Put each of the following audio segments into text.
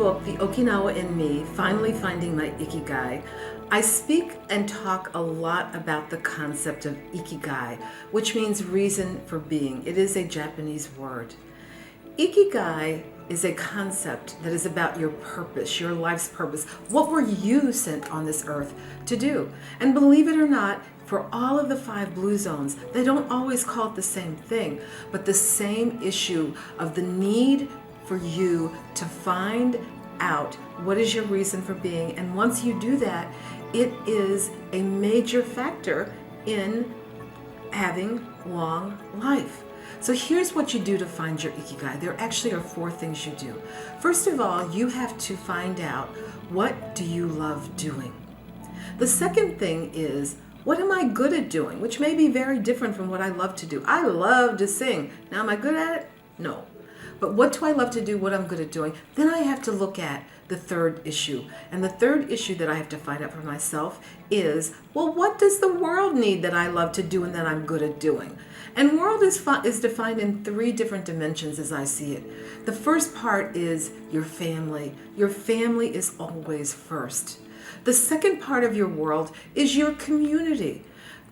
book, The Okinawa in Me, Finally Finding My Ikigai, I speak and talk a lot about the concept of Ikigai, which means reason for being. It is a Japanese word. Ikigai is a concept that is about your purpose, your life's purpose. What were you sent on this earth to do? And believe it or not, for all of the 5 blue zones, they don't always call it the same thing, but the same issue of the need for you to find out what is your reason for being. And once you do that, it is a major factor in having long life. So here's what you do to find your Ikigai. There actually are 4 things you do. First of all, you have to find out, what do you love doing? The second thing is, what am I good at doing? Which may be very different from what I love to do. I love to sing. Now, am I good at it? No. But what do I love to do, what I'm good at doing? Then I have to look at the third issue. And the third issue that I have to find out for myself is, well, what does the world need that I love to do and that I'm good at doing? And world is defined in 3 different dimensions as I see it. The first part is your family. Your family is always first. The second part of your world is your community.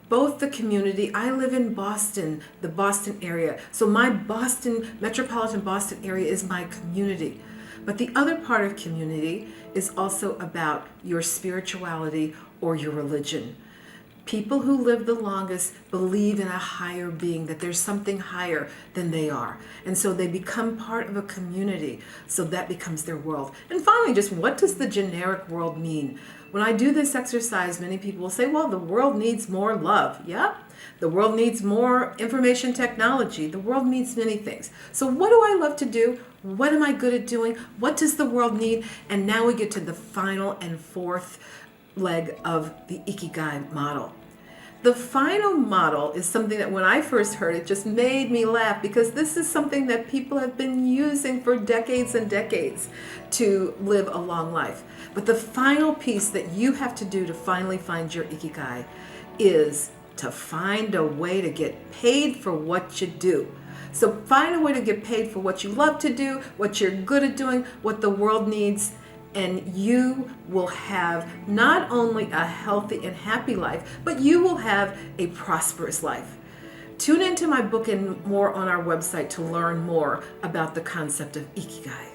Both the community, I live in Boston, the Boston area. So my metropolitan Boston area is my community. But the other part of community is also about your spirituality or your religion. People who live the longest believe in a higher being, that there's something higher than they are. And so they become part of a community. So that becomes their world. And finally, just what does the generic world mean? When I do this exercise, many people will say, well, the world needs more love. Yeah, the world needs more information technology. The world needs many things. So what do I love to do? What am I good at doing? What does the world need? And now we get to the final and 4th leg of the Ikigai model. The final model is something that when I first heard it just made me laugh, because this is something that people have been using for decades and decades to live a long life. But the final piece that you have to do to finally find your Ikigai is to find a way to get paid for what you do. So find a way to get paid for what you love to do, what you're good at doing, what the world needs, and you will have not only a healthy and happy life, but you will have a prosperous life. Tune into my book and more on our website to learn more about the concept of Ikigai.